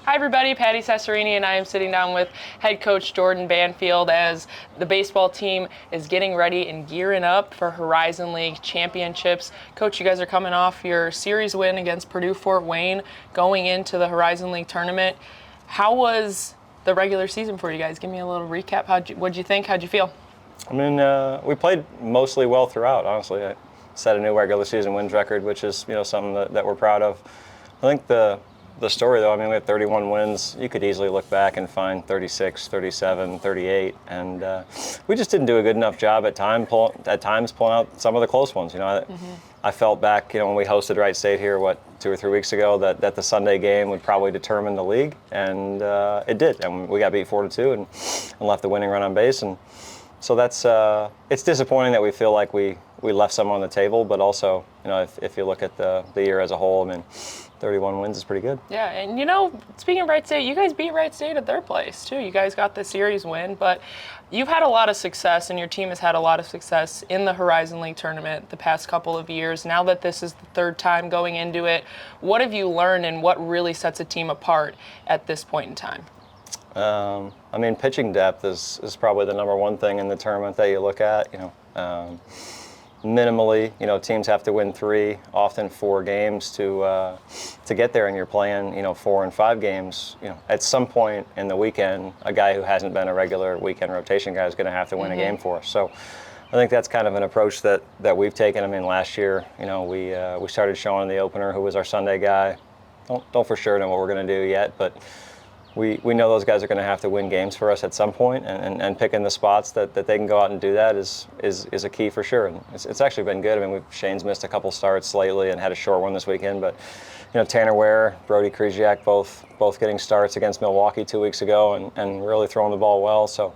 Hi everybody, Patti and I am sitting down with head coach Coach Banfield as the baseball team is getting ready and gearing up for Horizon League championships. Coach, you guys are coming off your series win against Purdue Fort Wayne, going into the Horizon League tournament. How was the regular season for you guys? Give me a little recap. What'd you think? How'd you feel? I mean, we played mostly well throughout, honestly. I set a new regular season wins record, which is, something that we're proud of. I think the story, though, I mean, we had 31 wins. You could easily look back and find 36, 37, 38, and we just didn't do a good enough job at times pulling out some of the close ones. I felt back, when we hosted Wright State here, 2 or 3 weeks ago, that the Sunday game would probably determine the league, and it did. And we got beat 4-2 and left the winning run on base, and so that's it's disappointing that we feel like we left some on the table, but also, if you look at the year as a whole, I mean, 31 wins is pretty good. Yeah, and speaking of Wright State, you guys beat Wright State at their place too. You guys got the series win, but you've had a lot of success, and your team has had a lot of success in the Horizon League tournament the past couple of years. Now that this is the third time going into it, what have you learned, and what really sets a team apart at this point in time? I mean, pitching depth is probably the number one thing in the tournament that you look at. Minimally, teams have to win 3, often 4 games to get there, and you're playing, 4 and 5 games. At some point in the weekend, a guy who hasn't been a regular weekend rotation guy is going to have to win a game for us. So I think that's kind of an approach that we've taken. I mean, last year, we started showing the opener, who was our Sunday guy. Don't for sure know what we're going to do yet, but we know those guys are going to have to win games for us at some point, and picking the spots that they can go out and do that is a key for sure. And it's actually been good. I mean, Shane's missed a couple starts lately and had a short one this weekend, but Tanner Ware, Brody Krzyzak, both getting starts against Milwaukee 2 weeks ago and really throwing the ball well. So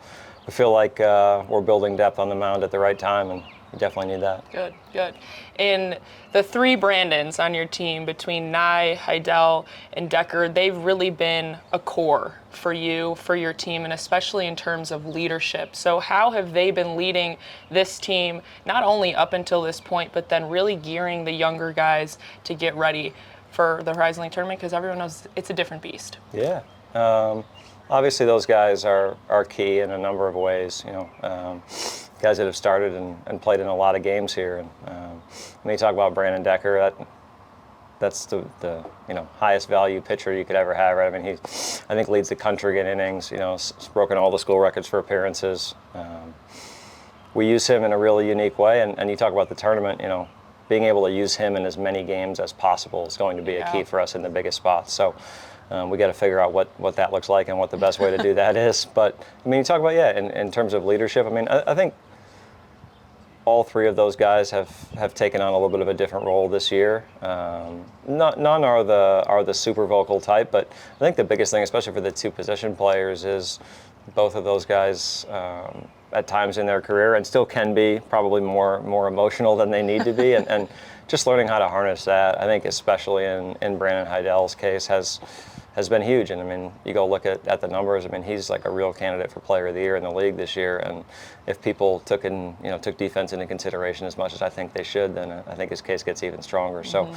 we feel like we're building depth on the mound at the right time, and you definitely need that. Good. And the 3 Brandons on your team, between Nye, Heidel, and Decker, they've really been a core for you, for your team, and especially in terms of leadership. So how have they been leading this team, not only up until this point, but then really gearing the younger guys to get ready for the Horizon League tournament? Because everyone knows it's a different beast. Yeah. Obviously, those guys are key in a number of ways. Guys that have started and played in a lot of games here. And when you talk about Brandon Decker, that's the highest value pitcher you could ever have, right? I mean, I think leads the country in innings. He's broken all the school records for appearances. We use him in a really unique way, and you talk about the tournament. Being able to use him in as many games as possible is going to be a key for us in the biggest spots. So. We got to figure out what that looks like and what the best way to do that is. But I mean, you talk about in terms of leadership. I mean, I think all 3 of those guys have taken on a little bit of a different role this year. None are the super vocal type, but I think the biggest thing, especially for the 2 position players, is both of those guys at times in their career, and still can be probably more emotional than they need to be, and just learning how to harness that. I think especially in Brandon Heidel's case has been huge. And I mean, you go look at the numbers. I mean, he's like a real candidate for Player of the Year in the league this year. And if people took defense into consideration as much as I think they should, then I think his case gets even stronger. So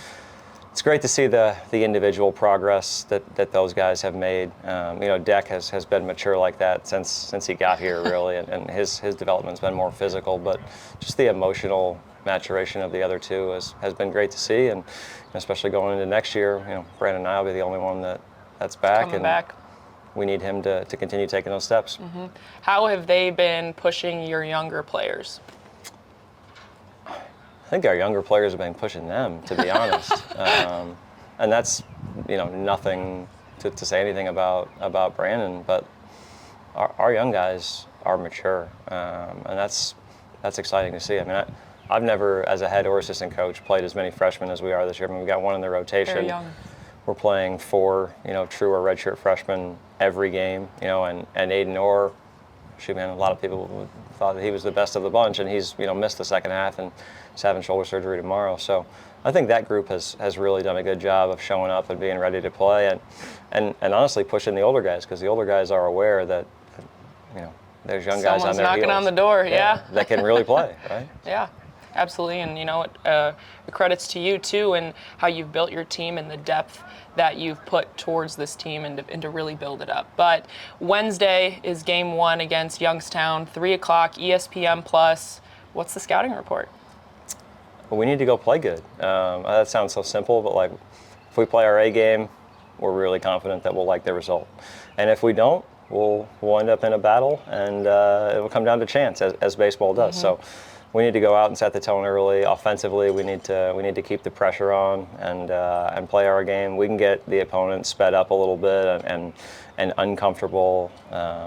it's great to see the individual progress that those guys have made. Deck has been mature like that since he got here, really, and his development's been more physical. But just the emotional maturation of the other 2 has been great to see, and especially going into next year, Brandon and I will be the only one that's back, back. We need him to continue taking those steps. How have they been pushing your younger players? I think our younger players have been pushing them, to be honest, and that's nothing to say anything about Brandon, but our young guys are mature, and that's exciting to see. I mean, I've never, as a head or assistant coach, played as many freshmen as we are this year. I mean, we've got 1 in the rotation. Very young. We're playing 4, true or redshirt freshmen every game, and Aiden Orr, a lot of people thought that he was the best of the bunch, and he's, missed the second half and is having shoulder surgery tomorrow. So I think that group has really done a good job of showing up and being ready to play, and honestly pushing the older guys, because the older guys are aware that, there's young guys on their heels. Someone's knocking on the door, yeah. That can really play, right? Yeah. Absolutely, and credits to you too, and how you've built your team and the depth that you've put towards this team and to really build it up. But Wednesday is game 1 against Youngstown, 3 o'clock, ESPN Plus. What's the scouting report? Well, we need to go play good. That sounds so simple, but like if we play our A game, we're really confident that we'll like the result. And if we don't, we'll end up in a battle, and it will come down to chance, as baseball does. So we need to go out and set the tone early. Offensively, we need to keep the pressure on and play our game. We can get the opponent sped up a little bit and uncomfortable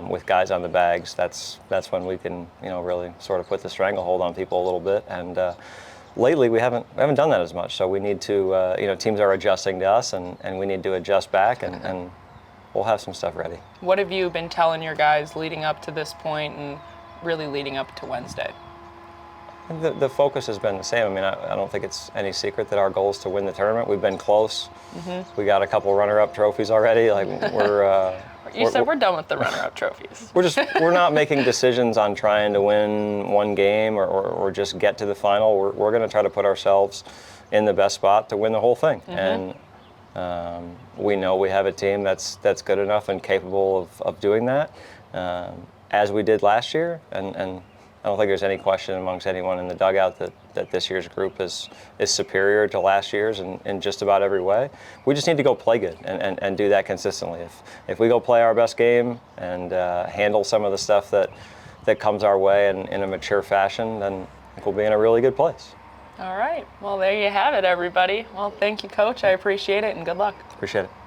with guys on the bags. That's when we can really sort of put the stranglehold on people a little bit. And lately we haven't done that as much. So we need to teams are adjusting to us, and we need to adjust back, and we'll have some stuff ready. What have you been telling your guys leading up to this point and really leading up to Wednesday? The focus has been the same. I mean, I don't think it's any secret that our goal is to win the tournament. We've been close. We got a couple runner-up trophies already. Like You said we're done with the runner-up trophies. We're not making decisions on trying to win one game or just get to the final. We're going to try to put ourselves in the best spot to win the whole thing. And we know we have a team that's good enough and capable of doing that, as we did last year. And I don't think there's any question amongst anyone in the dugout that this year's group is superior to last year's in just about every way. We just need to go play good and do that consistently. If we go play our best game and handle some of the stuff that comes our way in a mature fashion, then I think we'll be in a really good place. All right. Well, there you have it, everybody. Well, thank you, Coach. I appreciate it, and good luck. Appreciate it.